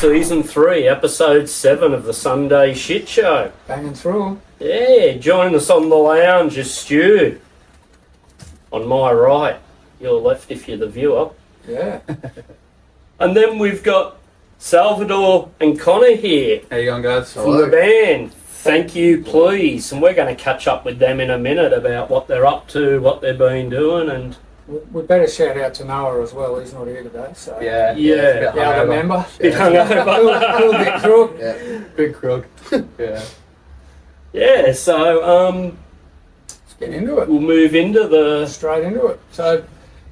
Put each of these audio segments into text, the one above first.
Season 3, Episode 7 of the Sunday SHITSHOW. Banging through. Yeah, joining us on the lounge is Stu. On my right, your left if you're the viewer. Yeah. And then we've got Salvadore and Connor here. How you going, guys? From the band. Thank you, please. And we're going to catch up with them in a minute about what they're up to, what they've been doing, and... We better shout out to Noah as well. He's not here today, so... Yeah. The other member. Bit hungover. Bit crook. Yeah. Big crook. Yeah. Yeah, so, Let's get into it. we'll move into Straight into it. So,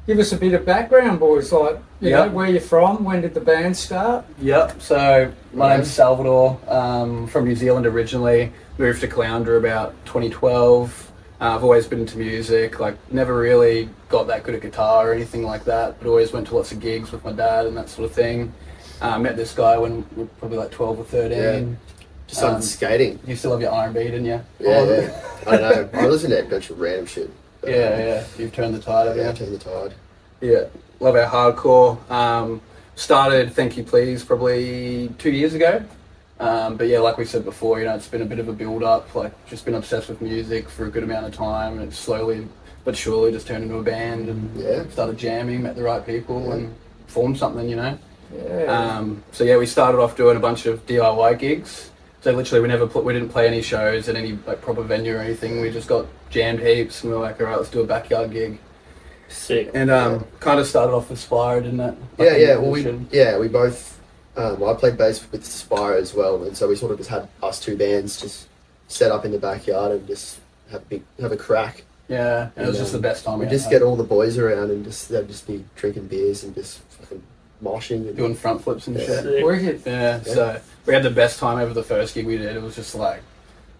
give us a bit of background, boys. Like, you know, where you're from, when did the band start? Yep. So my name's Salvadore. From New Zealand originally. Moved to Caloundra about 2012. I've always been into music. Like, never really got that good at guitar or anything like that. But always went to lots of gigs with my dad and that sort of thing. Met this guy when we were probably like 12 or 13. Yeah. Just started skating. You still have your R&B, didn't you? Yeah. I don't know. I listen to a bunch of random shit. But, Yeah. You've turned the tide. Yeah, I turned the tide. Yeah, love our hardcore. Started Thank You Please probably 2 years ago. But yeah, like we said before, you know, it's been a bit of a build up, like just been obsessed with music for a good amount of time, and it slowly but surely just turned into a band and started jamming, met the right people and formed something, you know. Yeah. So yeah, we started off doing a bunch of DIY gigs. So literally we didn't play any shows at any like proper venue or anything. We just got jammed heaps and we were like, all right, let's do a backyard gig. Sick. And kind of started off with Spyro, didn't it? We both. I played bass with Spyro as well, and so we sort of just had us two bands just set up in the backyard and just have a crack. Yeah, and it was just the best time. We just get all the boys around and they'd just be drinking beers and just fucking moshing and doing front flips and shit. Sick. Wicked. Yeah, so we had the best time ever the first gig we did. It was just like,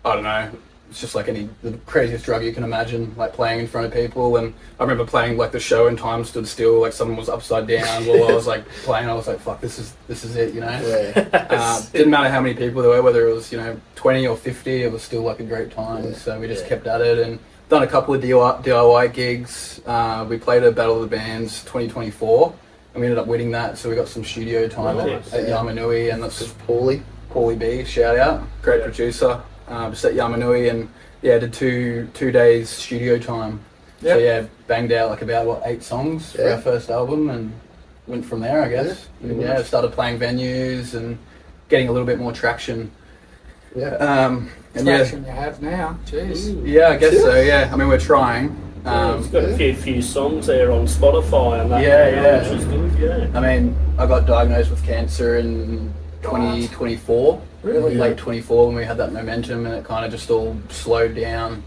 I don't know, it's just like the craziest drug you can imagine, like playing in front of people. And I remember playing like the show and time stood still, like someone was upside down while I was like playing. I was like, fuck, this is it, you know? Yeah. Didn't matter how many people there were, whether it was, you know, 20 or 50, it was still like a great time. Yeah. So we just kept at it and done a couple of DIY gigs. We played at Battle of the Bands 2024 and we ended up winning that. So we got some studio time at Yamanui, and that's Paulie B, shout out, great producer. Just at Yamanui, and did two days studio time. Yep. So yeah, banged out like about 8 songs for our first album, and went from there, I guess. And started playing venues and getting a little bit more traction. Yeah. And Traction you have now. Jeez. yeah, I guess so. Yeah, I mean we're trying. It's got a few songs there on Spotify and that. Yeah. Which is good, yeah. I mean, I got diagnosed with cancer in 2024. Really? Late 24 when we had that momentum, and it kind of just all slowed down.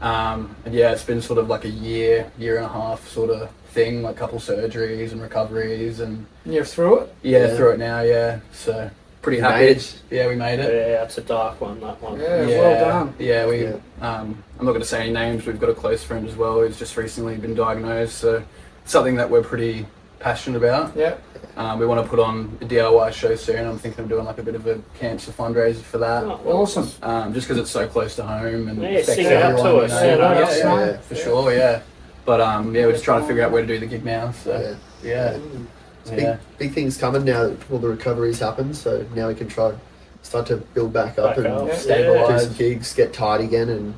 And yeah, it's been sort of like a year and a half sort of thing, like a couple surgeries and recoveries, and You're through it? yeah, through it now, yeah. So pretty happy. Made it. Yeah, we made it. Yeah, it's a dark one, that one. Yeah, well done. Yeah, I'm not going to say any names. We've got a close friend as well who's just recently been diagnosed, so it's something that we're pretty passionate about. Yeah. We want to put on a DIY show soon. I'm thinking of doing like a bit of a cancer fundraiser for that. Oh, Awesome. Just because it's so close to home and Yeah, affects sing out everyone, to us, you know? let us know. For sure, yeah. But we're just trying to figure out where to do the gig now. So yeah. It's big things coming now that all the recoveries happen, so now we can start to build back up and do stabilize. some gigs, get tight again, and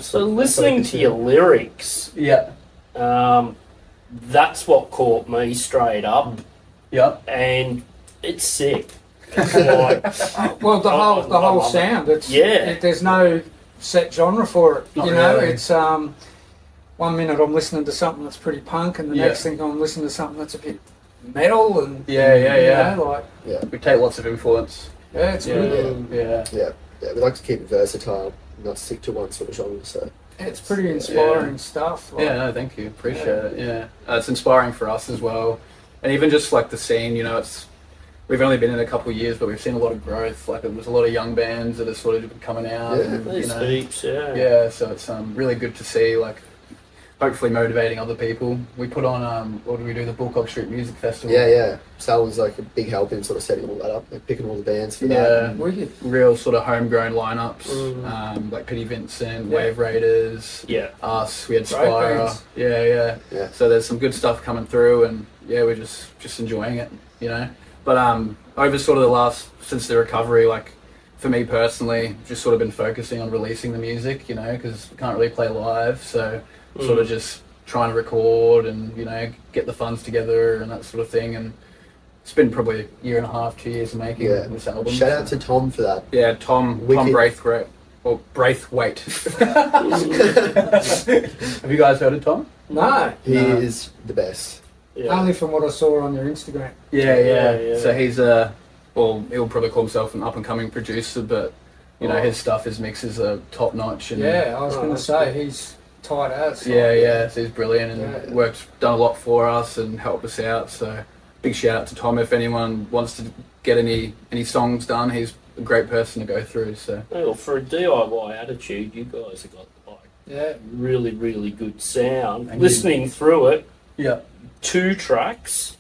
So listening to your lyrics, that's what caught me straight up. Yep. And it's sick. It's like, Well, the whole sound. It's there's no set genre for it. Not you know, really. it's 1 minute I'm listening to something that's pretty punk, and the next thing I'm listening to something that's a bit metal, and you know, like We take lots of influence. it's good. Yeah, we like to keep it versatile, not stick to one sort of genre. So It's pretty inspiring stuff. Like, No, thank you. Appreciate it. Yeah, it's inspiring for us as well, and even just like the scene. You know, we've only been in a couple of years, but we've seen a lot of growth. Like there's a lot of young bands that are sort of coming out. And, there's heaps, Yeah, so it's really good to see. Like, hopefully motivating other people. We put on what do we do? The Bullcock Street Music Festival. Yeah. Sal was like a big help in sort of setting all that up, like picking all the bands for that. Wicked. Real sort of homegrown lineups, like Pity Vincent, Wave Raiders, us. We had Spyro. Yeah. So there's some good stuff coming through, and we're just enjoying it, you know. But over sort of the last, since the recovery, like for me personally, just sort of been focusing on releasing the music, you know, because we can't really play live, so sort of just trying to record and, you know, get the funds together and that sort of thing. And it's been probably a year and a half, 2 years making this album. Shout out to Tom for that. Yeah, Tom Braithwaite. Or Braithwaite. Have you guys heard of Tom? No. He is the best. Yeah. Only from what I saw on your Instagram. Yeah. So he's well, he'll probably call himself an up-and-coming producer, but, you know, his stuff, his mixes are top-notch. And I was going to say, he's tight as. Yeah, so he's brilliant and done a lot for us and helped us out, so big shout out to Tom. If anyone wants to get any songs done, he's a great person to go through. So well, for a DIY attitude, you guys have got like really, really good sound. Listening through it, 2 tracks.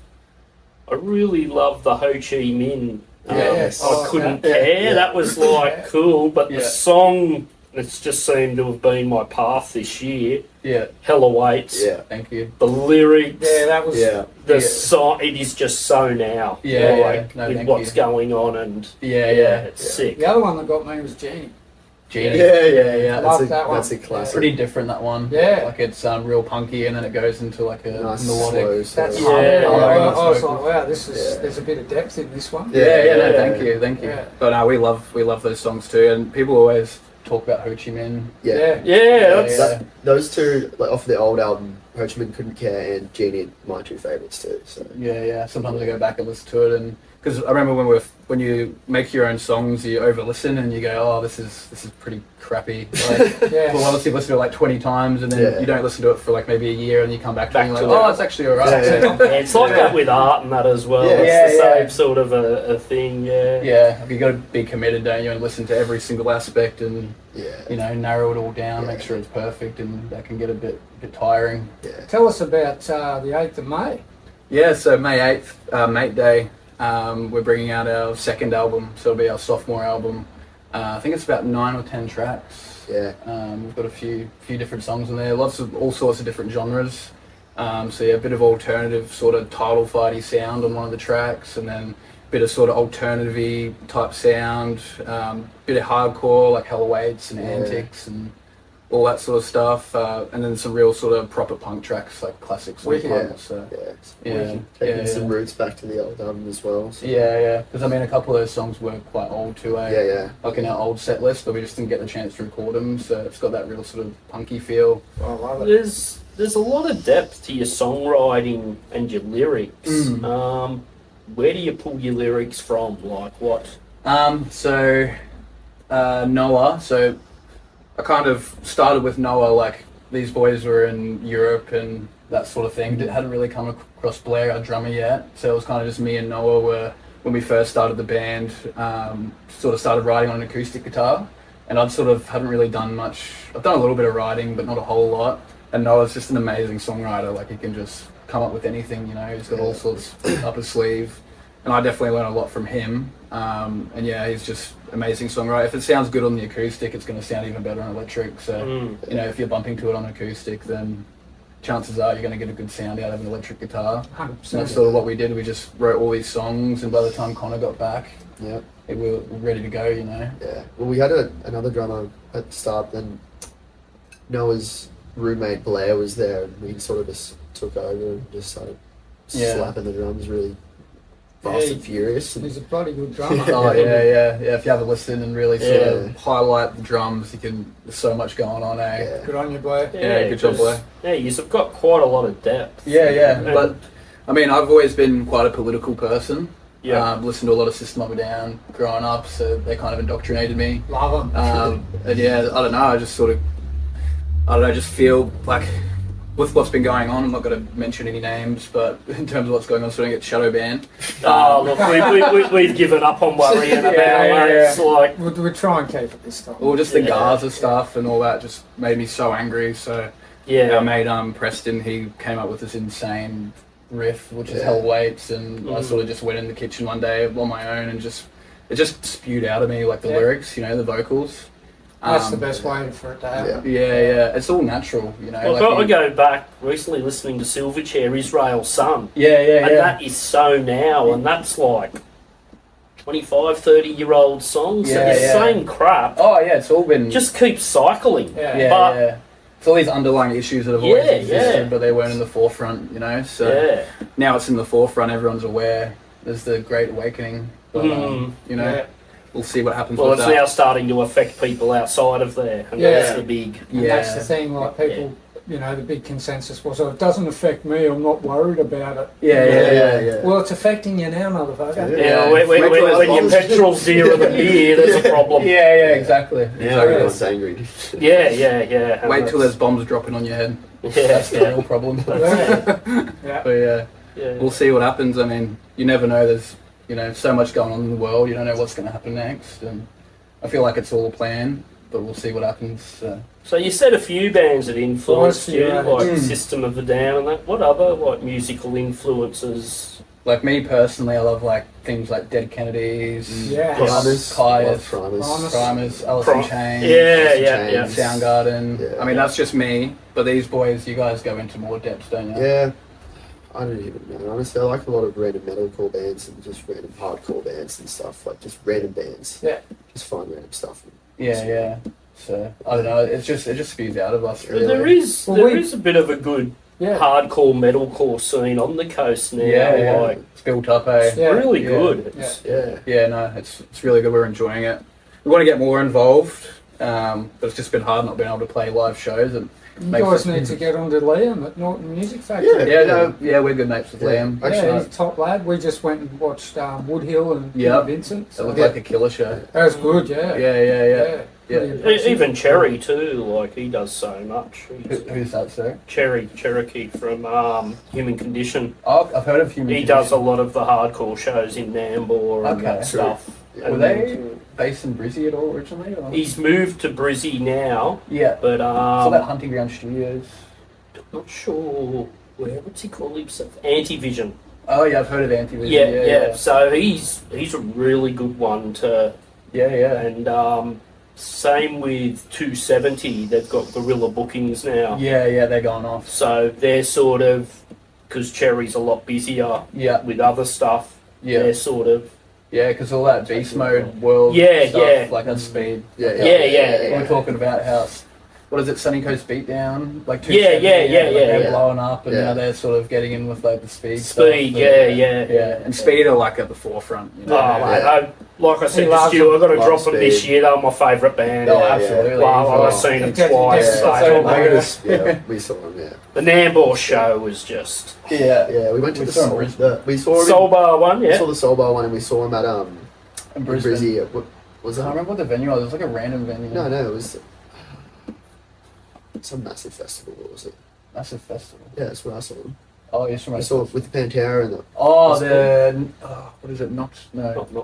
I really love the Ho Chi Minh. I couldn't care. Yeah. That was like cool, but the song, it's just seemed to have been my path this year. Hell Awaits. Thank you. The lyrics. That was. The song. It is just so now. With what's going on and it's sick. The other one that got me was Genie. Yeah. That's a classic. Pretty different, that one. Like it's real punky, and then it goes into like a nice melodic. That's I was like, wow, there's a bit of depth in this one. Thank you. Yeah. But we love those songs too, and people always talk about Ho Chi Minh. Those two, like off the old album, Ho Chi Minh Couldn't Care and Genie, my 2 favourites too. So Sometimes I go back and listen to it, and because I remember when you make your own songs, you over listen and you go, oh, this is pretty crappy. Like, well, obviously listen to it like 20 times, and then you don't listen to it for like maybe a year, and you come back to it and you're like, oh, it's actually alright. It's like that with art and that as well. It's the same sort of a thing. You got to be committed, don't you, and listen to every single aspect and you know, narrow it all down, make sure it's perfect, and that can get a bit tiring. Tell us about the 8th of May. So May 8th, Mate Day. We're bringing out our 2nd album, so it'll be our sophomore album. I think it's about 9 or 10 tracks. We've got a few different songs in there, all sorts of different genres. A bit of alternative sort of title fighty sound on one of the tracks, and then a bit of sort of alternative-y type sound, bit of hardcore like Hell Awaits and Antics and all that sort of stuff, and then some real sort of proper punk tracks like classics. Taking some roots back to the old album as well. So. Because I mean, a couple of those songs were quite old too, like in our old set list, but we just didn't get the chance to record them, so it's got that real sort of punky feel. I love it. There's a lot of depth to your songwriting and your lyrics. Where do you pull your lyrics from? Like what? Noah. So I kind of started with Noah, like these boys were in Europe and that sort of thing. Hadn't really come across Blair, our drummer, yet. So it was kind of just me and Noah when we first started the band, sort of started writing on an acoustic guitar. And I'd sort of hadn't really done much. I've done a little bit of writing, but not a whole lot. And Noah's just an amazing songwriter. Like, he can just come up with anything, you know. He's got all sorts up his sleeve. And I definitely learned a lot from him. He's just amazing songwriter. If it sounds good on the acoustic, it's going to sound even better on electric. So, you know, if you're bumping to it on acoustic, then chances are you're going to get a good sound out of an electric guitar. 100%. And that's sort of what we did. We just wrote all these songs, and by the time Connor got back, we were ready to go, you know. Well, we had another drummer at the start, then Noah's roommate Blair was there, and we sort of just took over and just started slapping the drums really fast and furious. And he's a bloody good drummer. If you have a listen and really sort of highlight the drums, there's so much going on, Good on you, Blair. Good job, Blair. You've got quite a lot of depth. But I mean, I've always been quite a political person. Listened to a lot of System Up and Down growing up, so they kind of indoctrinated me. Love them. I don't know, I just feel like with what's been going on, I'm not going to mention any names, but in terms of what's going on, so I don't get shadow banned. Look, we've given up on worrying about it. It's like we'll try and keep it this time. Or just the Gaza stuff and all that just made me so angry. So our mate Preston, he came up with this insane riff, which is Hell Waits, and I sort of just went in the kitchen one day on my own and it just spewed out of me, like the lyrics, you know, the vocals. That's the best way for it to happen. It's all natural, you know. Well, I go back recently listening to Silverchair, Israel's Son. And that is so now, and that's like 25, 30-year-old songs. Yeah, It's the same crap. Oh yeah, it's all been Just keep cycling. yeah. It's all these underlying issues that have always existed, but they weren't in the forefront, you know. So now it's in the forefront. Everyone's aware. There's the Great Awakening. But, you know, we'll see what happens. Well, with it's that. now starting to affect people outside of there, and that's the big. And that's the thing. Like people, you know, the big consensus was, "Oh, it doesn't affect me. I'm not worried about it." Yeah. Well, it's affecting you now, motherfucker. Yeah, when your petrol's dearer than beer, there's a problem. Yeah, exactly. Now everyone's angry. Yeah. Wait till there's bombs dropping on your head. That's the real problem. But we'll see what happens. I mean, you never know. There's, you know, so much going on in the world. You don't know what's going to happen next, and I feel like it's all planned. But we'll see what happens. So you said a few bands that influenced you, like System of a Down and that. What other musical influences? Like me personally, I love like things like Dead Kennedys, Primus, Alice in Chains, Soundgarden. Yeah. I mean, that's just me. But these boys, you guys go into more depths, don't you? Yeah. I don't even know. Honestly, I like a lot of random metalcore bands and just random hardcore bands and stuff. Like just random bands. Yeah. Just find random stuff. Yeah. So I don't know. It just spews out of us. Really. There is a bit of a good hardcore metalcore scene on the coast now. Like, it's built up. It's really good. It's really good. We're enjoying it. We want to get more involved, but it's just been hard not being able to play live shows. And you guys need to get onto Liam at Norton Music Factory. We're good mates with Liam. Actually, he's a top lad. We just went and watched Woodhill and Vincent. So. It looked like a killer show. That was good, yeah. Even Cherry too, like he does so much. Who's that, sir? Cherokee from Human Condition. Oh, I've heard of Human Condition. He does a lot of the hardcore shows in Nambour and that stuff. Yeah. Were they based in Brizzy at all originally? Or? He's moved to Brizzy now. Yeah. But so that Hunting Ground Studios. Not sure what's he called himself? Antivision. Oh yeah, I've heard of Antivision. Yeah. So he's a really good one to. And same with 270. They've got guerrilla bookings now. Yeah, they're going off. So they're sort of, because Cherry's a lot busier with other stuff. They're sort of. Yeah, because all that beast mode world stuff, like that speed. Yeah. We're talking about how, what is it, Sunny Coast Beatdown? Like they're blowing up, and now they're sort of getting in with like the speed stuff. And speed are like at the forefront. You know? Like I said to Stu, I've got to drop them this year. They're my favourite band. Oh, absolutely. Well, I've seen them twice. We saw them, The Nambour show was just... Yeah, we went to we saw Soul Bar one, We saw the Soul Bar one, and we saw him at Brizzy. What was it? I remember what the venue was. It was like a random venue. No, it was some massive festival. What was it? Massive festival? Yeah, that's where I saw them. Oh, yes, I saw it with the Pantera and the... what is it? Not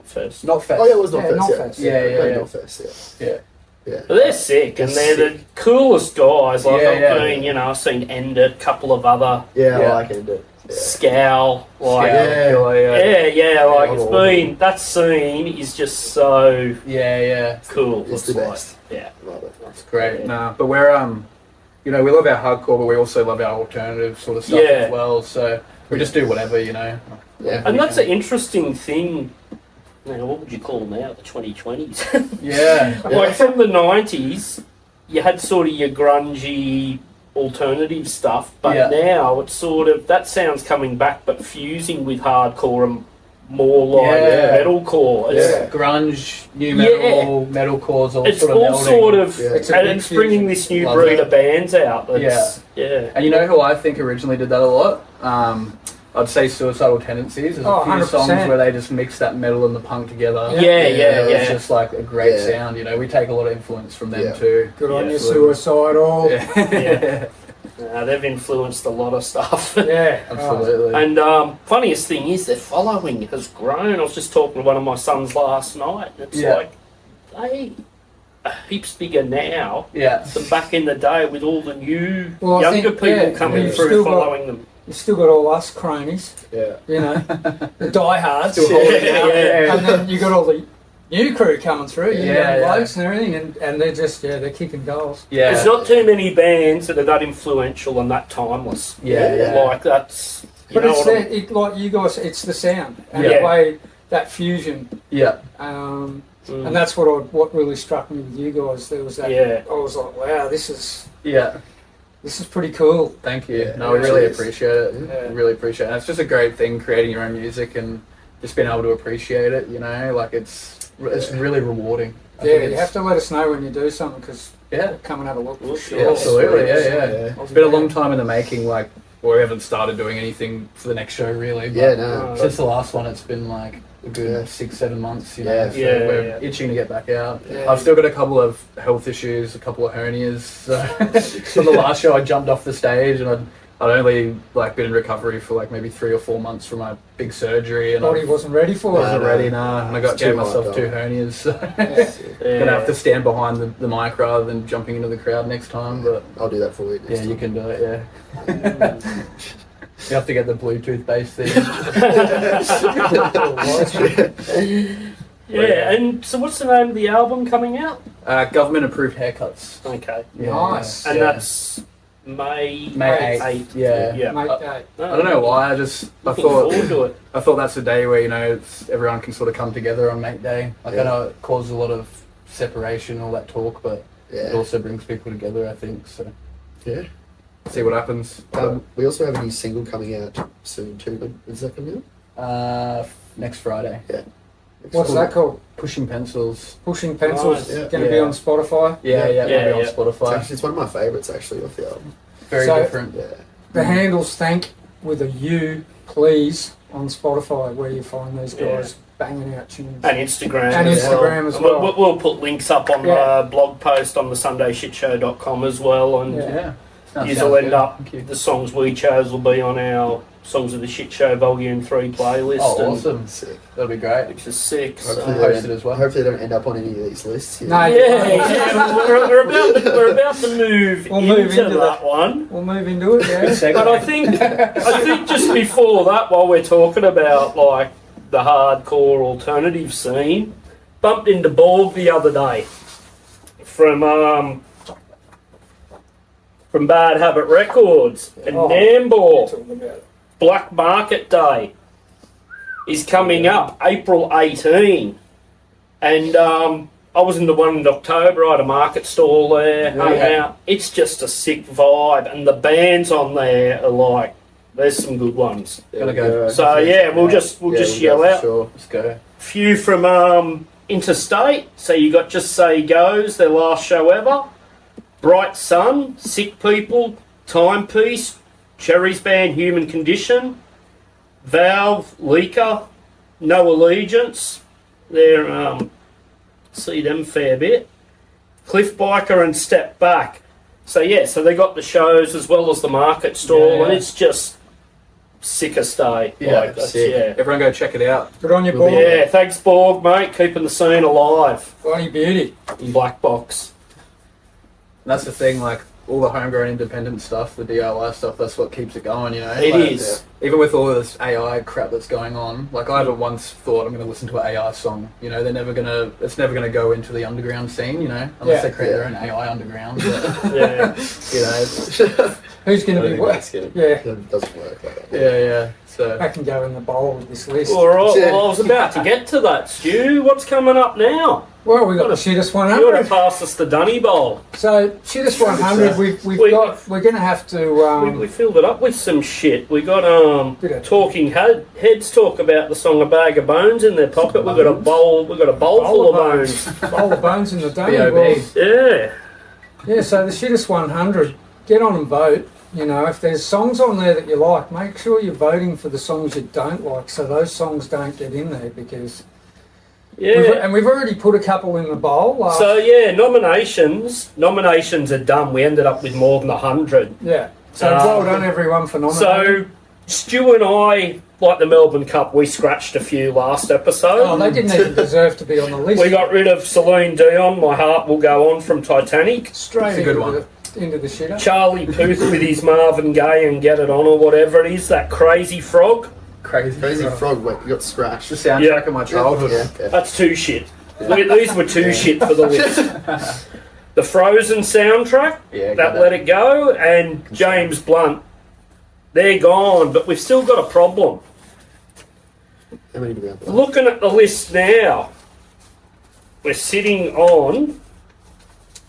Fest. Not Fest. Oh, yeah, it was Not Fest. Not Fest. Not Fest, yeah. But they're sick, and they're the coolest guys. Like I've seen End It, a couple of other. I like End It. Scowl, like it's been that scene is just so cool. It's the best. Love it. That's great. But we're we love our hardcore, but we also love our alternative sort of stuff as well. So we just do whatever, Yeah, and that's an interesting thing. Now, what would you call now the 2020s? Like from the 90s, you had sort of your grungy alternative stuff, but now it's sort of that sound's coming back, but fusing with hardcore and more like metalcore. It's grunge, new metal, metalcore's all it's sort of all melding. sort of, and it's bringing this new breed of bands out. And you know who I think originally did that a lot? I'd say Suicidal Tendencies. There's a few 100%. songs where they just mix that metal and the punk together. It's just like a great sound. We take a lot of influence from them too. Good on you, Suicidal. They've influenced a lot of stuff. Absolutely. And funniest thing is their following has grown. I was just talking to one of my sons last night. And it's like they are heaps bigger now than back in the day with all the new younger people coming through following them. You've still got all us cronies, the diehards, and then you got all the new crew coming through, young blokes and everything, and they're just they're kicking goals. There's not too many bands that are that influential and that timeless. Like that's. But it's like you guys, it's the sound and the way that fusion. Yeah. And that's what really struck me with you guys. There was that. Yeah. I was like, wow, this is pretty cool. Thank you. Yeah, No, we really appreciate it. Yeah. We really appreciate it. And it's just a great thing creating your own music and just being able to appreciate it. You know, like it's really rewarding. I think You have to let us know when you do something because come and have a look. Sure. Yeah, absolutely. Yeah. Yeah. It's been a long time in the making. Like we haven't started doing anything for the next show really. But Yeah, no. since the last one, it's been like a good 6-7 months. You know, so we're itching to get back out. Yeah. I've still got a couple of health issues, a couple of hernias. So from the last show, I jumped off the stage and I'd only like been in recovery for like maybe 3 or 4 months from my big surgery, and Body wasn't ready for it. wasn't ready now, and I gave myself 2 hernias. So gonna have to stand behind the mic rather than jumping into the crowd next time. But I'll do that for you. Next time. you can do it. Yeah. You have to get the Bluetooth based thing. And so what's the name of the album coming out? Government approved haircuts. Okay. Yeah, Nice. And that's May 8th. Yeah. Mate, I don't know why. I thought forward to it. I thought that's the day where everyone can sort of come together on Mate Day. Like I know it causes a lot of separation, all that talk, but it also brings people together. I think so. Yeah. See what happens. We also have a new single coming out soon too. When's that coming out? Next Friday. Yeah. What's that called? Pushing Pencils. Pushing Pencils. Nice. Going to be on Spotify. It'll be on Spotify. It's one of my favourites actually off the album. Very different. Yeah. The handles thank with a U, please, on Spotify, where you find these guys banging out tunes. And Instagram. And Instagram as well. We'll put links up on the blog post on the sundaysshitshow.com as well. And you'll end up, the songs we chose will be on our Songs of the Shit Show Volume 3 playlist. Oh, awesome. Sick. That'll be great. Which is sick. Hopefully post it as well. Hopefully they don't end up on any of these lists. Here. No, we're about to move into that one. We'll move into it, yeah. But I think just before that, while we're talking about like the hardcore alternative scene, bumped into Borg the other day from Bad Habit Records and Nambour. Black Market Day is coming up April 18, and I was in the one in October. I had a market stall there, hung out. It's just a sick vibe, and the bands on there are like, there's some good ones. Gonna go. So we'll just yell out. Sure. Let's go. A few from Interstate. So you got Just Say Goes, their last show ever. Bright Sun, Sick People, Timepiece, Cherry's band Human Condition, Valve, Leaker, No Allegiance. They're see them fair bit. Cliff Biker and Step Back. So they got the shows as well as the market stall, and it's just sick as day. Yeah, everyone go check it out. Good on you, Borg. Yeah, thanks Borg, mate, keeping the scene alive. Bloody beauty. In Black Box. And that's the thing, like all the homegrown independent stuff, the DIY stuff, that's what keeps it going, you know? It is. Even with all this AI crap that's going on, like I haven't once thought I'm going to listen to an AI song, you know, it's never going to go into the underground scene, you know, unless they create their own AI underground. But, you know, who's going to be what? It doesn't work like that. Yeah. So I can go in the bowl with this list. All right, well, I was about to get to that, Stu. What's coming up now? Well, we've got the Shittest 100. You want to pass us the Dunny Bowl. So, Shittest 100, we're going to have to... we filled it up with some shit. We got talking heads talk about the song A Bag of Bones in their pocket. We've got a bowl full of bones. Bowl of bones in the Dunny. Yeah. So the Shittest 100, get on and vote. You know, if there's songs on there that you like, make sure you're voting for the songs you don't like, so those songs don't get in there, because... We've already put a couple in the bowl. Nominations are done. We ended up with more than 100. Yeah. So well done everyone for nominating. So Stu and I, like the Melbourne Cup, we scratched a few last episode. Oh, they didn't even deserve to be on the list. We got rid of Celine Dion, My Heart Will Go On from Titanic. Straight into the shitter. Charlie Puth with his Marvin Gaye and Get It On or whatever it is, that Crazy Frog. Crazy Frog, wait, you got scratched. The soundtrack of my childhood. Yeah. That's too shit. These were too shit for the list. The Frozen soundtrack, that Let It Go, and James Blunt, they're gone, but we've still got a problem. How many do we have left? Looking at the list now, we're sitting on,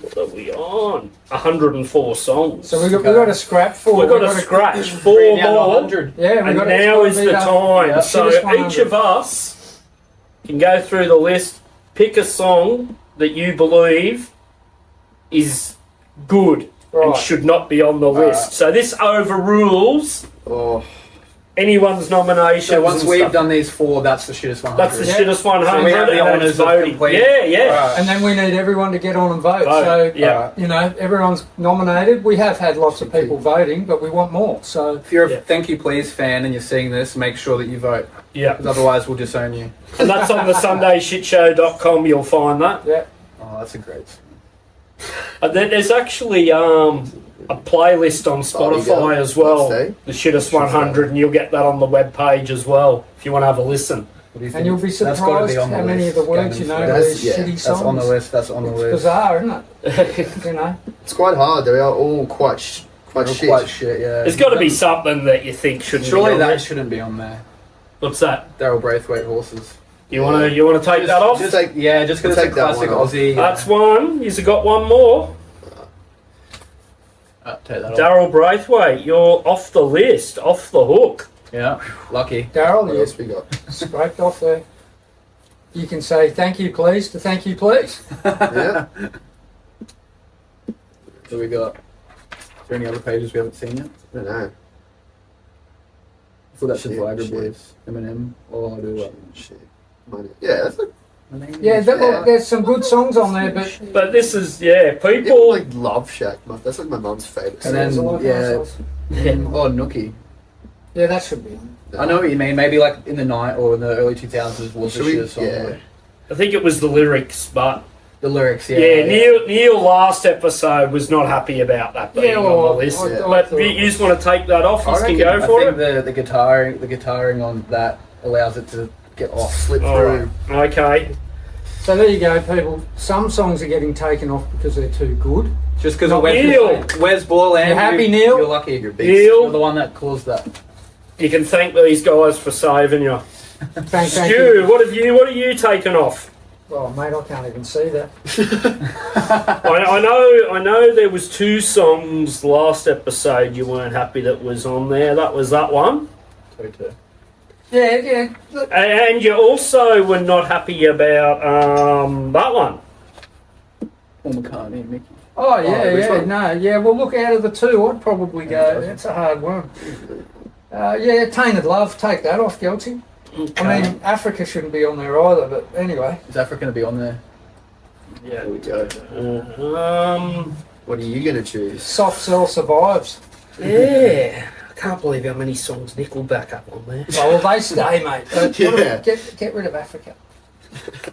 what are we on? 104 songs. So we got a scrap for. We've got to scratch 4 more. 100. Yeah, And now is the time. Yeah. So each of us can go through the list, pick a song that you believe is good and should not be on the list. So this overrules anyone's nomination. So once we've done these 4, that's the shittest 100. That's the shittest 100. So we have the honours of voting. complete. Yeah. And then we need everyone to get on and vote. So, you know, everyone's nominated. We have had lots of people voting, but we want more. So if you're a Thank You Please fan and you're seeing this, make sure that you vote. Yeah. Because otherwise we'll disown you. And that's on the SundaySHITSHOW.com. You'll find that. Yeah. Oh, that's a great song. And then there's actually a playlist on Spotify as well, the shittest 100, and you'll get that on the web page as well if you want to have a listen. And you'll be surprised how many of the words you know to these shitty songs. That's on the list. That's on the list. It's bizarre, isn't it? You know, it's quite hard. They are all quite shit. Quite shit. Yeah. There's got to be something that you think shouldn't. Surely be on that there. shouldn't be on there. What's that? Daryl Braithwaite Horses. You want to take that off? Just because it's a classic Aussie. That's one. You've got one more. Take that off. Daryl Braithwaite, you're off the list, off the hook. Yeah, lucky. Daryl, What else we got? Scraped off there. You can say thank you, please, to thank you, please. Yeah. So we got. Is there any other pages we haven't seen yet? I don't know. I thought that should Shit, Viagra shit. Boys, Eminem, or I'll do what? Shit. Yeah, that's like. Yeah, there's some good songs on there, But this is, People people. like Love Shack. That's like my mum's favourite. And then, There's a lot of nice songs. Oh, Nookie. Yeah, that should be on. I know what you mean. Maybe like in the night or in the early 2000s was the Should we- shittest song. yeah. I think it was the lyrics, but The lyrics, Neil last episode was not happy about that being on the list. But you just want to take that off, you can go for it. I think the guitaring on that allows it to get off, slip All through. right. Okay. So there you go, people. Some songs are getting taken off because they're too good. Just because Not of Neil. Wes Borland. You happy, Neil? You're lucky. You're beast. You're the one that caused that. You can thank these guys for saving you. Thank Stu, you. what are you taking off? Oh, mate, I can't even see that. I know there was 2 songs last episode you weren't happy that was on there. That was that one. Yeah. Look. And you also were not happy about that one. Paul McCartney and Mickey. Oh, which yeah. one? No, yeah. Well, look, out of the 2, I'd probably go. That's a hard one. Yeah, Tainted Love. Take that off, Geltchy. Okay. I mean, Africa shouldn't be on there either, but anyway. Is Africa going to be on there? Yeah. There we go. What are you going to choose? Soft Cell Survives. Yeah. I can't believe how many songs Nickelback up on there. Oh, well, they stay, mate. Yeah. Get rid of Africa.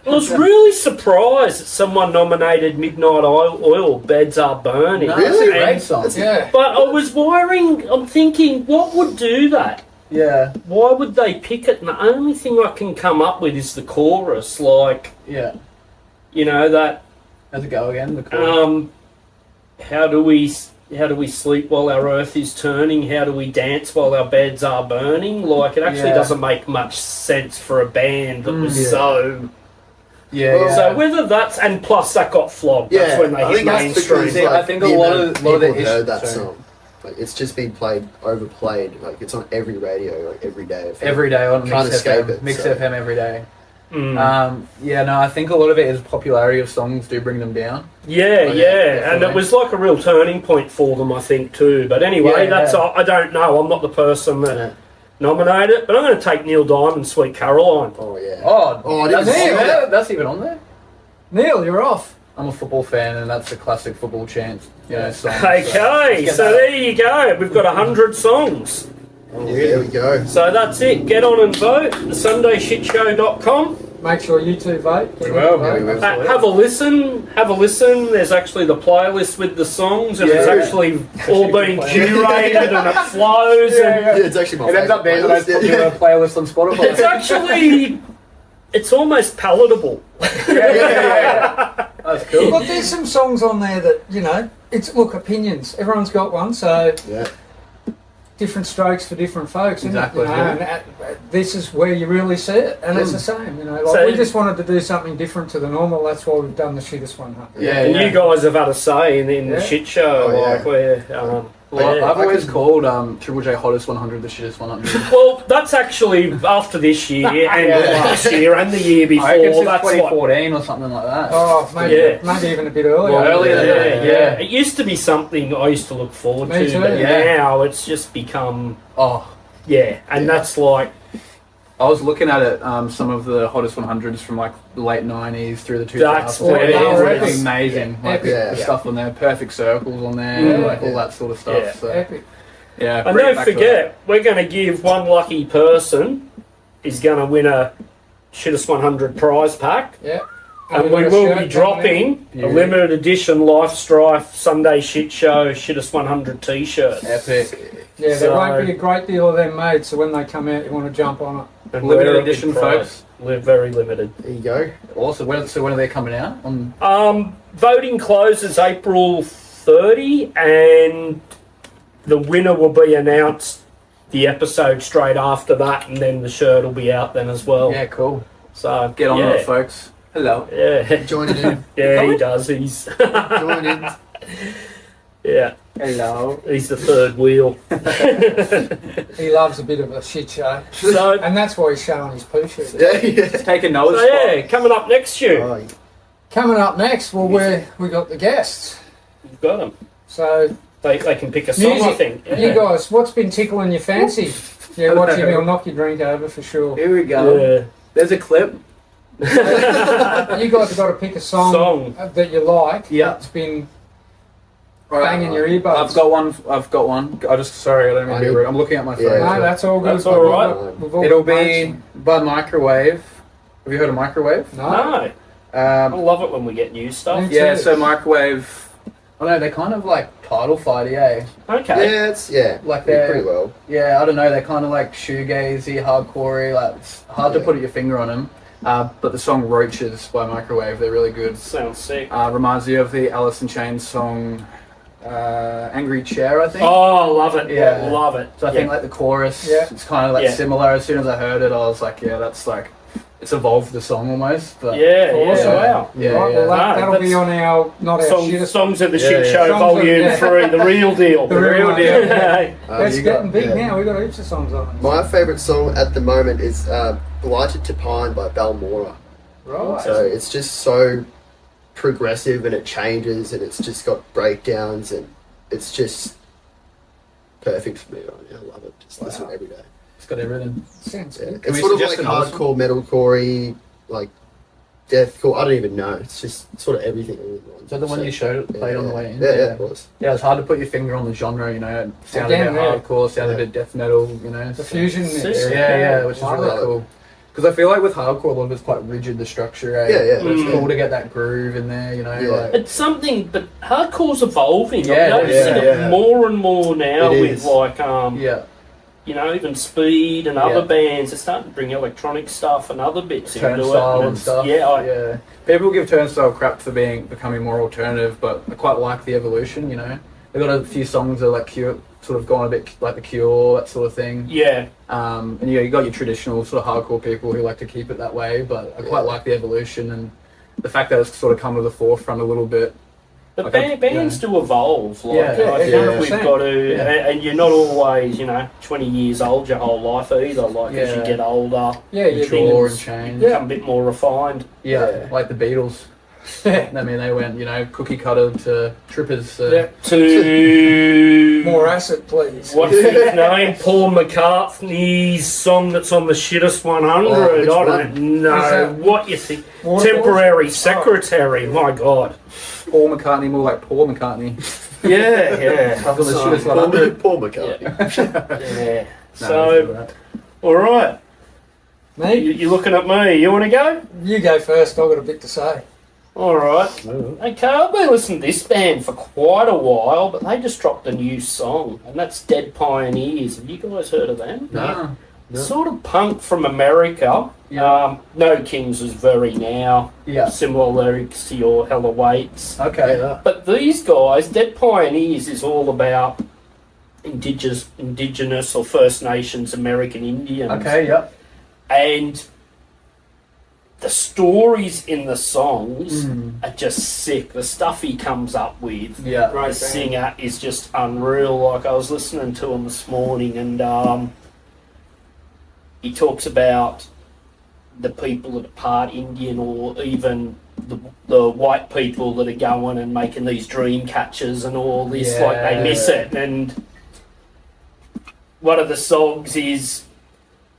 I was really surprised that someone nominated Midnight Oil, Beds Are Burning. No, Really? That's a great And- song. Yeah. But I was I'm thinking, what would do that? Yeah. Why would they pick it? And the only thing I can come up with is the chorus, like, Yeah. you know, that, How's it go again? The chorus? how do we sleep while our earth is turning? How do we dance while our beds are burning? Like, it actually Yeah. doesn't make much sense for a band that was Yeah. so... Yeah. So whether that's... And plus, that got flogged. That's Yeah, when they I hit think that's mainstream. because, See, I think a lot of people the have heard that issues- song. Like, it's just been played, overplayed. Like, it's on every radio, like every day. I feel. Every day on Can't Mix escape FM. it, Mix so. FM every day. Mm. Yeah, no, I think a lot of it is popularity of songs do bring them down. Yeah, Oh, yeah, and definitely. it was like a real turning point for them, I think, too. But anyway, Yeah, that's yeah. I don't know. I'm not the person that Yeah. nominated it, but I'm going to take Neil Diamond, Sweet Caroline. Oh, yeah. Oh, I didn't that's, see on that. there? That's even on there? Neil, you're off. I'm a football fan, and that's a classic football chant, song. Okay, let's so get there you go. We've got 100 songs. Oh, there we go. So that's it. Get on and vote. SundaySHITSHOW.com. Make sure you 2 vote. Get Well, rid of yeah, we vote. will. Have a listen. Have a listen. There's actually the playlist with the songs, and it's Yeah. actually all been curated and it flows. And Yeah, it's actually my It ends up being the most playlist. popular playlist on Spotify. it's actually, it's almost palatable. yeah. That's cool. Look, there's some songs on there that, it's, opinions. Everyone's got one, so Yeah. different strokes for different folks, Exactly, isn't it? And this is where you really see it, and it's the same. Like we just wanted to do something different to the normal. That's why we've done the shittest 100. Yeah, and you guys have had a say in the shit show, where. I've always called Triple J Hottest 100 the shittest 100. Well, that's actually after this year and last year and the year before. I reckon since that's 2014 or something like that. Oh, maybe even a bit earlier. Well, earlier than that, yeah. It used to be something I used to look forward Me to, too, but now it's just become that's like. I was looking at it, some of the hottest 100s from like the late 90s through the 2000s. That's it's amazing. Yeah. Like the stuff on there, perfect circles on there, all that sort of stuff. Yeah. So, Epic. yeah. And don't forget, we're going to give one lucky person is going to win a Shittest 100 prize pack. Yeah. And we will be dropping a limited edition Life Strife Sunday Shit Show Shittest 100 t-shirt. Epic. Yeah, there won't be a great deal of them made, so when they come out, you want to jump on it. And Limited edition, folks. We're very limited. There you go. Awesome. So when are they coming out? On... Voting closes April 30, and the winner will be announced the episode straight after that, and then the shirt will be out then as well. Yeah, cool. So get on it, folks. Hello. Yeah. Joining in. Yeah, he does. He's Join in. yeah. Hello. He's the third wheel. He loves a bit of a shit show. So, and that's why he's showing his poo shirt. It's taking notice. So yeah, coming up next year. Coming up next, well, we got the guests. You've got them. So they can pick a song, I think. Yeah. You guys, what's been tickling your fancy? Yeah, watching you'll knock your drink over for sure. Here we go. Yeah. There's a clip. You guys have got to pick a song that you like. Yeah. It's been banging your earbuds. I've got one. I don't mean to be rude. I'm looking at my phone. No, that's all good. That's all right. It'll be by Microwave. Have you heard of Microwave? No. I love it when we get new stuff. Yeah, so Microwave, I don't know, they're kind of like title fighty, eh? Okay. Yeah, like they're pretty well. Yeah, I don't know, they're kind of like shoegazy, hardcorey, like it's hard to put your finger on them. But the song Roaches by Microwave, they're really good. Sounds sick. Reminds me of the Alice in Chains song Angry Chair, I think. Oh, love it. Yeah. Love it. So I think like the chorus, it's kind of like similar. As soon as I heard it, I was like, yeah, that's like, it's evolved the song almost. But wow. Right, well, that'll be on our Songs of the Shit Show Volume 3, the real deal. The real deal. That's getting big now. We've got heaps of songs on it. My favourite song at the moment is Blighted to Pine by Balmora. Right. So it's just so progressive and it changes and it's just got breakdowns and it's just perfect for me right now. I love it. Just listen every day. It's got everything. Sounds good. It's sort of like hardcore, metalcore-y, like deathcore. I don't even know. It's just sort of everything. Is that the one you showed played on the way in? Yeah, it was. Yeah, it's hard to put your finger on the genre, you know. It sounded a bit hardcore, sounded a bit death metal, you know. The fusion. Yeah, which is really cool. Because I feel like with hardcore, a lot of it's quite rigid, the structure, eh? Yeah. It's cool to get that groove in there, you know. Like, it's something, but hardcore's evolving. Yeah, I'm noticing it more and more now with like, you know, even Speed and other bands. They're starting to bring electronic stuff and other bits into it. Turnstile and stuff. Yeah. People give Turnstile crap for becoming more alternative, but I quite like the evolution, you know. They've got a few songs that are like Cure, sort of gone a bit like The Cure, that sort of thing. Yeah. And you got your traditional sort of hardcore people who like to keep it that way, but I quite like the evolution and the fact that it's sort of come to the forefront a little bit. But bands do evolve. Like, I think we've got to, and you're not always, 20 years old your whole life either. Like as you get older, you mature and change, become a bit more refined. Yeah, like the Beatles. I mean, they went, cookie cutter to trippers. To more acid, please. What's his name? Paul McCartney's song that's on the Shittest 100. I don't know what you think. Temporary Secretary. My God. Paul McCartney, more like Paul McCartney. Yeah. Up on the Shittest 100. Paul McCartney. Yeah. So, all right. Me? You're looking at me. You want to go? You go first. I've got a bit to say. All right. Okay, I've been listening to this band for quite a while, but they just dropped a new song, and that's Dead Pioneers. Have you guys heard of them? No. Sort of punk from America. Yeah. No Kings is very now. Yeah. Similar lyrics to your Hella Waits. Okay. But these guys, Dead Pioneers, is all about Indigenous or First Nations American Indians. Okay, yep. And the stories in the songs are just sick. The stuff he comes up with, the singer is just unreal. Like, I was listening to him this morning, and he talks about the people that are part Indian, or even the white people that are going and making these dream catchers and all this, like they miss it. And one of the songs is,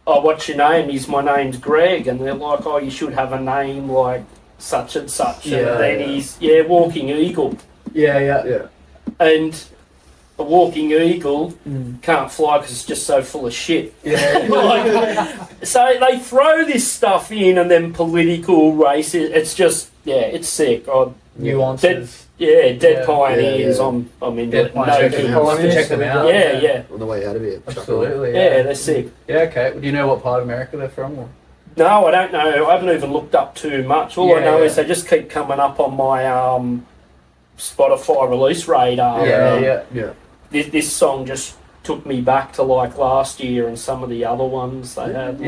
"Oh, what's your name?" He's, "My name's Greg." And they're like, "Oh, you should have a name like such and such." And then he's, Walking Eagle. Yeah. And a walking eagle can't fly because it's just so full of shit. So they throw this stuff in, and then political race. It's just, it's sick. Nuances. Dead Pioneers. I'm into it. Check them out. Yeah. On the way out of here. Absolutely. Yeah, they're sick. Yeah, okay. Do you know what part of America they're from? Or? No, I don't know. I haven't even looked up too much. All I know is they just keep coming up on my Spotify release radar. Yeah. This song just took me back to like last year and some of the other ones they had.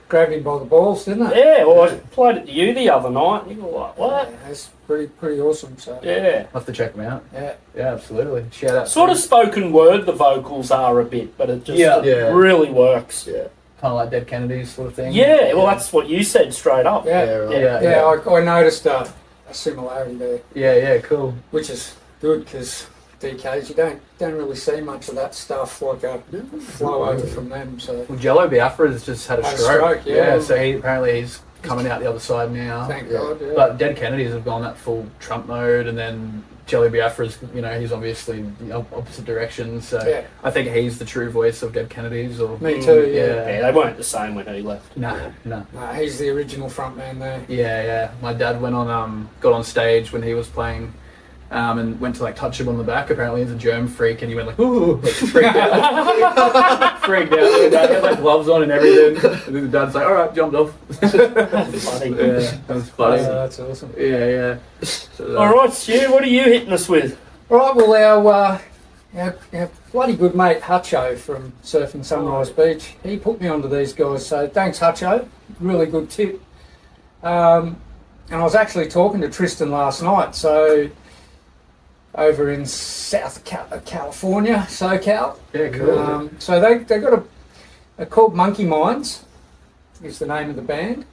Grabbed him by the balls, didn't it? Yeah, well, I played it to you the other night, and you were like, what? Yeah, that's pretty awesome. So Yeah. I'll have to check them out. Yeah, absolutely. Shout out. Sort of spoken word, the vocals are a bit, but it just really works. Yeah. Kind of like Dead Kennedys sort of thing. Yeah, well, that's what you said straight up. I noticed a similarity there. Yeah, cool. Which is good, because DKs, you don't really see much of that stuff, like a flow over from them. So Jello Biafra's just had a stroke. Yeah, so he's coming out the other side now. Thank God. Yeah. But Dead Kennedys have gone that full Trump mode, and then Jello Biafra's, he's obviously the opposite direction. So I think he's the true voice of Dead Kennedys. Or me too. Yeah, they weren't the same when he left. No. He's the original frontman there. Yeah. My dad got on stage when he was playing. And went to touch him on the back. Apparently he's a germ freak, and he went ooh, freaked out. Freaked out. He had gloves on and everything. And then the dad's like, all right, jumped off. Funny. Yeah, that was funny. That's awesome. Yeah. So, all right, Stu, what are you hitting us with? All right, well, our bloody good mate Hutcho from Surfing Sunrise Beach, he put me onto these guys. So thanks, Hutcho. Really good tip. And I was actually talking to Tristan last night. So over in South California, SoCal. Yeah, cool. So they got they're called Monkey Minds, is the name of the band,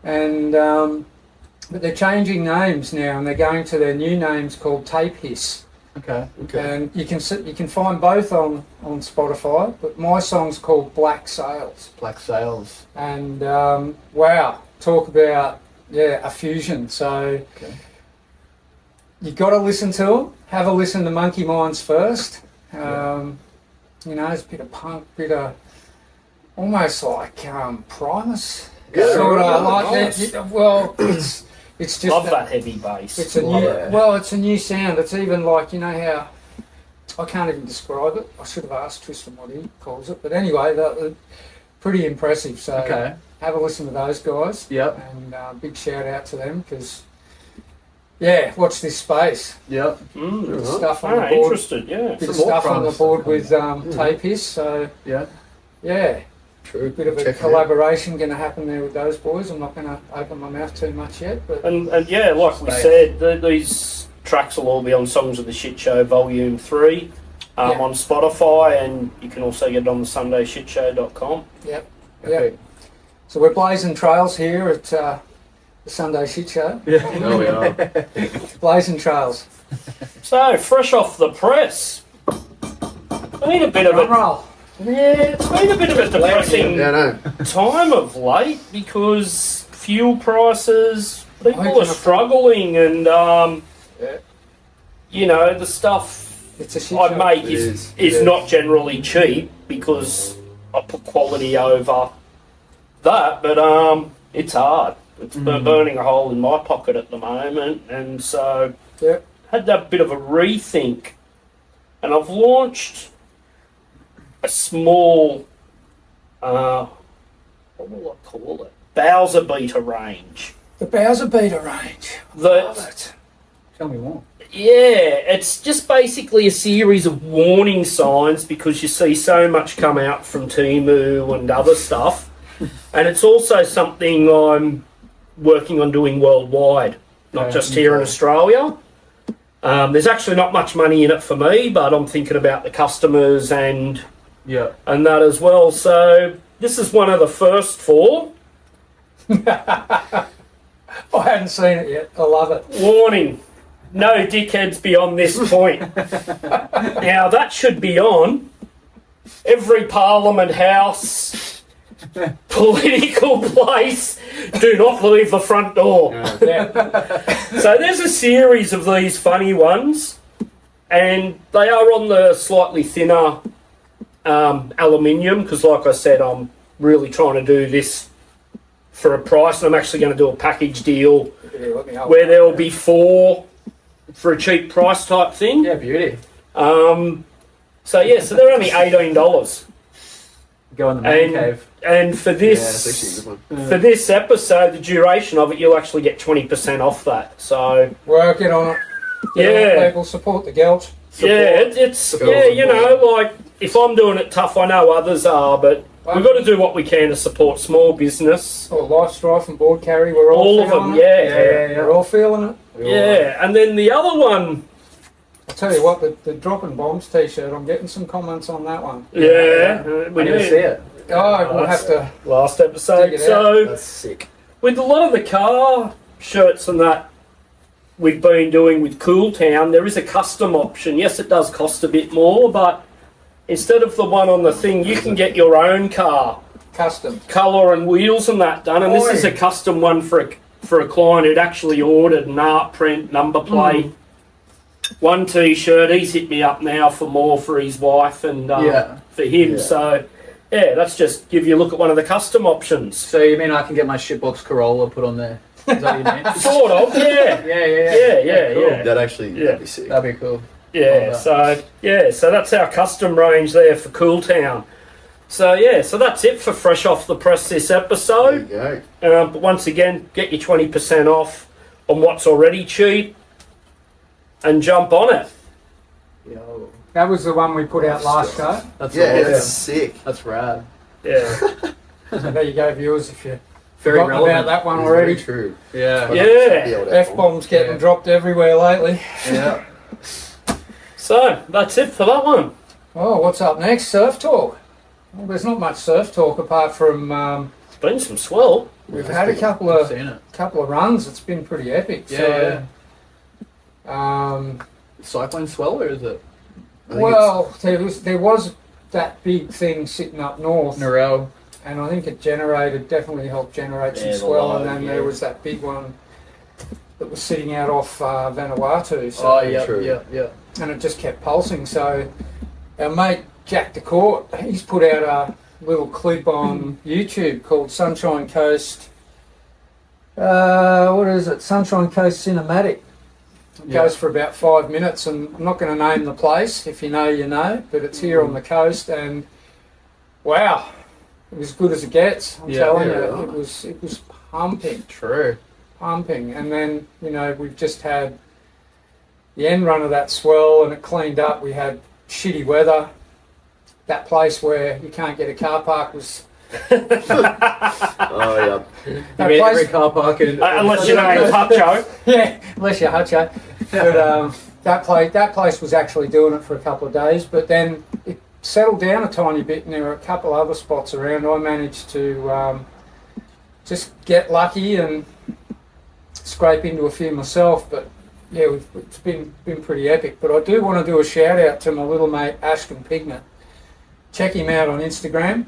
and but they're changing names now, and they're going to their new names called Tape Hiss. Okay. And you can find both on Spotify, but my song's called Black Sails. Black Sails. And wow, talk about a fusion. So. Okay. You got to listen to them. Have a listen to Monkey Minds first. It's a bit of punk, bit of almost like Primus. Sort of like that. Well, it's just love that heavy bass. It's a new sound. It's even like how I can't even describe it. I should have asked Tristan what he calls it, but anyway, they're pretty impressive. So have a listen to those guys. Yep. And big shout out to them because. Watch this space. Yep. Stuff on the board. Interested, Bit of stuff on the board with Tape Hiss, so True. Bit of a collaboration going to happen there with those boys. I'm not going to open my mouth too much yet, but and like we said, these tracks will all be on Songs of the Shit Show Volume 3 on Spotify, and you can also get it on the SundayShitShow.com. Yep. So we're blazing trails here at the Sunday Shit Show. Yeah, we are. Blazing trails. So, fresh off the press, been a bit of roll. It's been a bit of a depressing time of late because fuel prices, people are struggling, and the stuff I make is not generally cheap because I put quality over that, but it's hard. It's burning a hole in my pocket at the moment, and so had that bit of a rethink, and I've launched a small, what will I call it? Bowser Beater range. The Bowser Beater range. Love it. Tell me more. it's just basically a series of warning signs because you see so much come out from Temu and other stuff. And it's also something I'm working on doing worldwide, not just here in Australia. There's actually not much money in it for me, but I'm thinking about the customers and that as well. So this is one of the first 4. I hadn't seen it yet. I love it. Warning. No dickheads beyond this point. Now, that should be on every Parliament House, political place. Do not leave the front door. So there's a series of these funny ones, and they are on the slightly thinner aluminium because, like I said, I'm really trying to do this for a price, and I'm actually going to do a package deal where there will be 4 for a cheap price type thing. Yeah, beauty. So they're only $18. Go in the man cave. And for this for this episode, the duration of it, you'll actually get 20% off that. So working on it. Get on people, support the Geltch. It's you know, like if I'm doing it tough, I know others are, but we've got to do what we can to support small business. Or Life Strife and Board Carry, we're all of them. It. Yeah, we're all feeling it. And then the other one. I'll tell you what, the Dropping Bombs t-shirt, I'm getting some comments on that one. We need to see it. Oh, we'll have to. Last episode. So that's sick. With a lot of the car shirts and that we've been doing with Cool Town, there is a custom option. Yes, it does cost a bit more, but instead of the one on the thing, you can get your own car. Custom. Colour and wheels and that done. And this is a custom one for a client who'd actually ordered an art print, number plate, one t-shirt. He's hit me up now for more for his wife and for him. So, that's just give you a look at one of the custom options. So you mean I can get my shitbox Corolla put on there? Is that what you mean? Sort of, yeah. That'd actually be sick. That'd be cool. So that's our custom range there for Cool Town. So that's it for Fresh Off the Press this episode. There you go. But once again, get your 20% off on what's already cheap and jump on it. Yo. That was the one we put out last show. That's sick. That's rad. Yeah. So there you go, viewers, if you very relevant about that one already. Very true. Yeah. F-bombs getting dropped everywhere lately. Yeah. So that's it for that one. Oh, what's up next? Surf talk. Well, there's not much surf talk apart from. It's been some swell. We've had a couple of runs. It's been pretty epic. Cyclone swell, or is it? Well, there was that big thing sitting up north. Narelle. And I think it definitely helped generate some swell. And then there was that big one that was sitting out off Vanuatu. So yeah. And it just kept pulsing. So our mate Jack DeCourt, he's put out a little clip on YouTube called Sunshine Coast. What is it? Sunshine Coast Cinematic. It goes for about 5 minutes, and I'm not going to name the place. If you know, you know. But it's here on the coast, and wow, it was as good as it gets. I'm telling you, it was pumping. True. Pumping, and then we've just had the end run of that swell, and it cleaned up. We had shitty weather. That place where you can't get a car park was. Every car park unless you're Hutcho. Yeah, unless you're Hutcho. But that place was actually doing it for a couple of days, but then it settled down a tiny bit, and there were a couple other spots around. I managed to just get lucky and scrape into a few myself, but it's been pretty epic. But I do want to do a shout out to my little mate Ashton Pignet. Check him out on Instagram.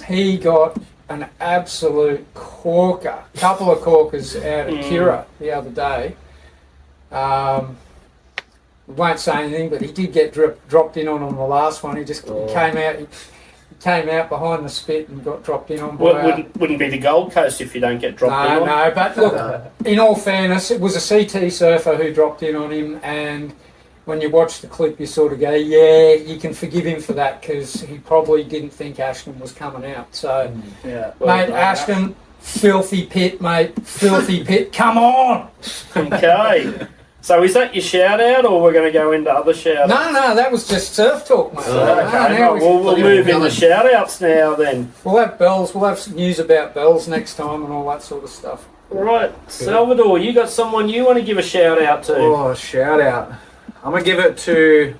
He got an absolute corker, couple of corkers out at Kirra the other day. We won't say anything, but he did get dropped in on the last one. He just came out behind the spit and got dropped in on. Wouldn't be the Gold Coast if you don't get dropped in on. No, but look, in all fairness, it was a CT surfer who dropped in on him, and when you watch the clip, you sort of go, yeah, you can forgive him for that because he probably didn't think Ashton was coming out. So, mate, Ashton, filthy pit, mate, filthy pit, come on! Okay. So is that your shout out, or we're going to go into other shout outs? No, that was just surf talk, mate. We'll move into shout outs now then. We'll have bells, we'll have news about bells next time and all that sort of stuff. Right, Salvador, you got someone you want to give a shout out to? Oh, shout out. I'm going to give it to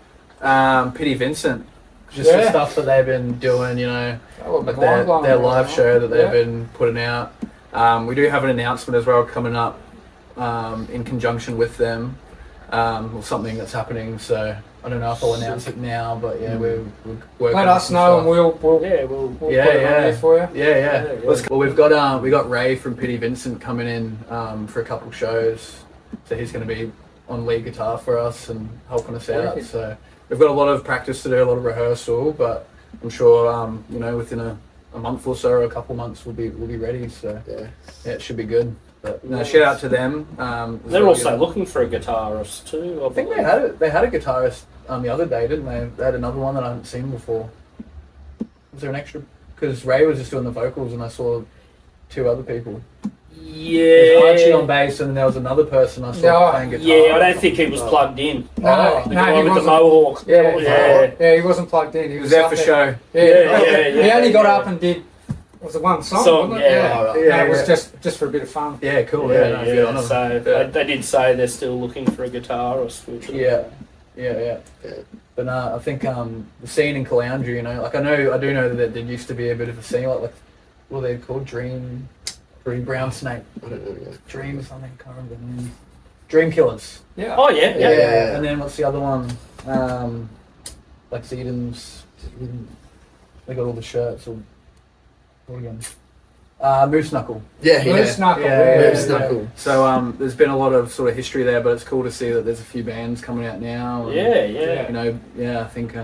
Pity Vincent. Just the stuff that they've been doing, you know, like their live show that they've been putting out. We do have an announcement as well coming up in conjunction with them, or something that's happening. So I don't know if I'll announce it now, but yeah, we're working. Let us know, and we'll put it on there for you. Yeah. Well, we got Ray from Pity Vincent coming in for a couple shows, so he's going to be on lead guitar for us and helping us out. So we've got a lot of practice to do, a lot of rehearsal, but I'm sure you know, within a month or so, or a couple months, we'll be ready. So yeah, it should be good. But shout out to them. They're also looking for a guitarist too. I think they had a guitarist the other day, didn't they? They had another one that I hadn't seen before. Was there an extra? Because Ray was just doing the vocals, and I saw 2 other people. Yeah, Archie on bass, and there was another person I saw playing guitar. Yeah, I don't think he was plugged in. No, he wasn't. The Mohawk. Yeah, he wasn't plugged in. He was there for show. Yeah. He only got up and did. Was it one song? Wasn't it? Yeah. It was just for a bit of fun. Yeah, cool. So they did say they're still looking for a guitarist. Which Yeah. But I think the scene in Caloundra, you know, like I do know that there used to be a bit of a scene, like what are they called? Dream Brown Snake. I don't know. Dream something. Can't remember the name. Dream Killers. Yeah. Oh yeah. And then what's the other one? Like Zeden's. They got all the shirts. Or what again? Moose Knuckle. Moose Knuckle. Moose Knuckle. So there's been a lot of sort of history there, but it's cool to see that there's a few bands coming out now. And, you know, I think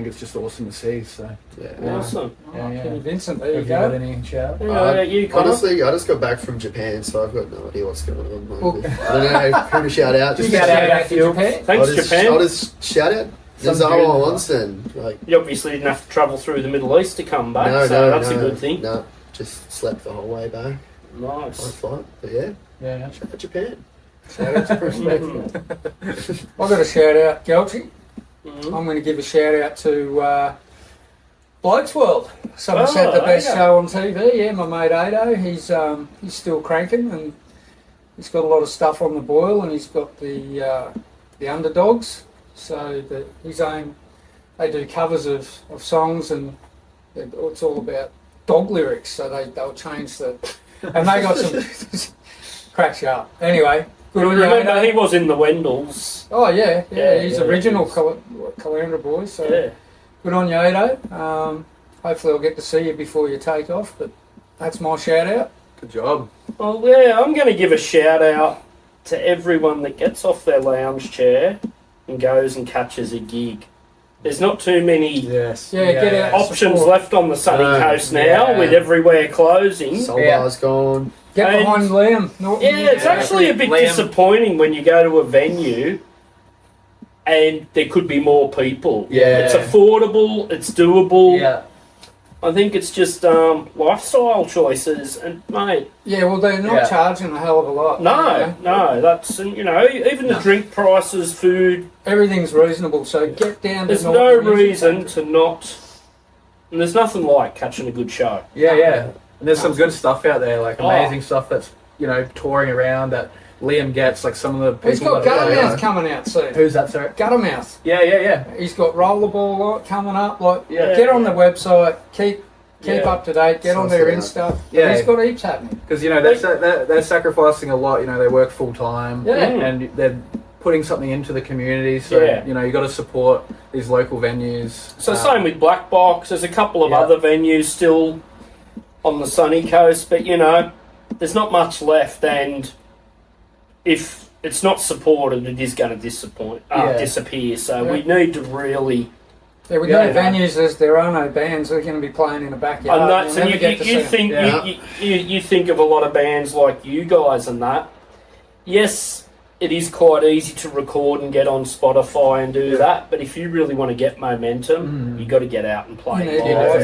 it's just awesome to see. So awesome. Kenny Vincent, there Have you go. got any shout? Honestly, I just got back from Japan, so I've got no idea what's going on. I don't know who to shout out. Just shout out to Japan. Thanks, Japan. I'll just shout out Zawa Lonson. You obviously didn't have to travel through the Middle East to come back, so that's a good thing. No, just slept the whole way back. Nice. On flight, but shout out Japan. Shout out to respect. I've got a shout out, Geltchy. I'm going to give a shout out to Blokes World. Someone said the best show on TV. Yeah, my mate Ado. He's still cranking, and he's got a lot of stuff on the boil, and he's got the Underdogs. So they do covers of songs, and it's all about dog lyrics. So they'll change and they got some cracks up. Anyway. Remember, he was in the Wendells. Oh yeah, he's original Caloundra boy. So good on you, Ado. Hopefully, I'll get to see you before you take off. But that's my shout out. Good job. Well, I'm going to give a shout out to everyone that gets off their lounge chair and goes and catches a gig. There's not too many get out options left on the sunny coast now, with everywhere closing. Soul Bar's gone. Get behind Liam. It's actually a bit disappointing when you go to a venue and there could be more people. Yeah. It's affordable, it's doable. Yeah. I think it's just lifestyle choices, and mate. Yeah, well, they're not charging a hell of a lot. No, that's, and you know, even the drink prices, food, everything's reasonable. So get down to. There's no reason to not, and there's nothing like catching a good show. Yeah. And there's some good stuff out there, like amazing stuff that's, you know, touring around that Liam gets, like some of the people. He's got Guttermouth coming out soon. Who's that, sorry? Guttermouth. Yeah. He's got Rollerball coming up. Get on the website, keep up to date, get on their Insta. Yeah. He's got heaps happening. Because, you know, they're sacrificing a lot, you know, they work full time. Yeah. And they're putting something into the community, so, you know, you got to support these local venues. So same with Black Box, there's a couple of other venues still on the sunny coast, but you know, there's not much left, and if it's not supported, it is going to disappear. So we need to really. Yeah, with no venues, there are no bands. They're going to be playing in a backyard. And that's, and you think of a lot of bands like you guys and that. Yes, it is quite easy to record and get on Spotify and do that, but if you really want to get momentum, you got to get out and play live.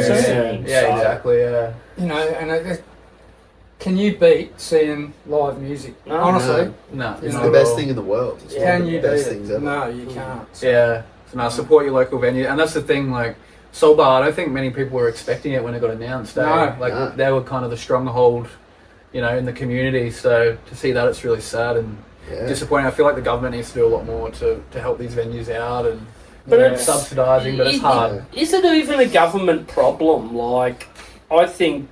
Exactly. Yeah. You know, and can you beat seeing live music? No. Honestly, No. It's not the at best all. thing in the world. It's one can of you the beat best it? things ever. No, you can't. So, Yeah. So now support your local venue, and that's the thing. Like Soul Bar, I don't think many people were expecting it when it got announced. No. Like No. they were kind of the stronghold, you know, in the community. So to see that, it's really sad and Yeah. disappointing. I feel like the government needs to do a lot more to help these venues out and But you know, it's- subsidising. But it's hard. Is it even a government problem? Like, I think,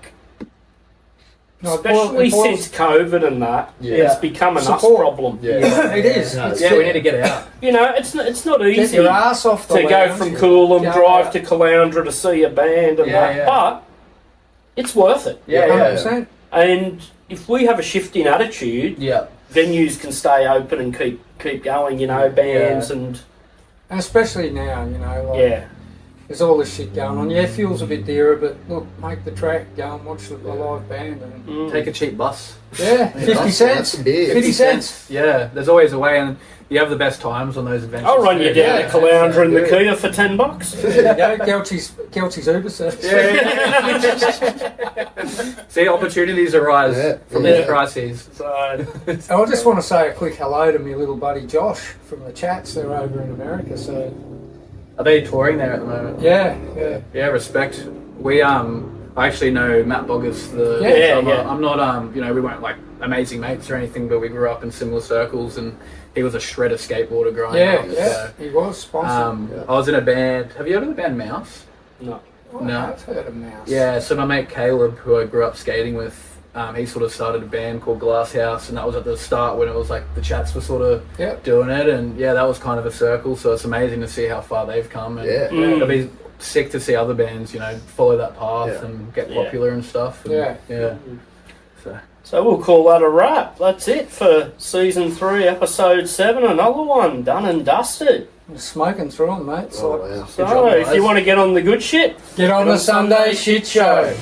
No, especially it boils- since COVID and that, Yeah. it's become an us Support. problem. Yeah. It is. No, It's Yeah, we need to get out. You know, it's not get easy your ass off the to go lounge. from Coolum, Go drive out. to Caloundra to see a band and Yeah, that, yeah. but it's worth it. Yeah, yeah, 100%. And if we have a shift in attitude, yeah. venues can stay open and keep going. You know, bands and And especially now, you know, like, yeah. there's all this shit going on. Yeah, fuel's a bit dearer, but look, make the track, go and watch the live band. And, Mm. Take a cheap bus. yeah, 50 Have cents. some beer. 50 cents. Yeah, there's always a way, and you have the best times on those adventures. I'll run you down Yeah, to Caloundra in the yeah. Kia for $10. There you go, Geltchy's Uber service. See, opportunities arise Yeah. from Yeah. these crises. So, And I just want to say a quick hello to my little buddy Josh from the chats. They're over in America, so Are they touring there at the moment? yeah. Yeah, respect. We I actually know Matt Boggess, the Yeah, drummer. yeah. I'm not you know, we weren't like amazing mates or anything, but we grew up in similar circles, and he was a shredder skateboarder growing Yeah, up. yeah, he was sponsored. Yeah. I was in a band. Have you heard of the band Mouse? no. no. I've heard of Mouse. Yeah, so my mate Caleb, who I grew up skating with, he sort of started a band called Glass House, and that was at the start when it was like the chats were sort of Yep. doing it, and yeah, that was kind of a circle. So it's amazing to see how far they've come, and Yeah. Mm. it'll be sick to see other bands, you know, follow that path Yeah. and get Yeah. popular and stuff. And, Yeah. yeah. So So we'll call that a wrap. That's it for season 3, episode 7. Another one done and dusted. I'm smoking through them, mate. So Oh, wow. So job, if guys. you want to get on the good shit, get on the Sunday shit show.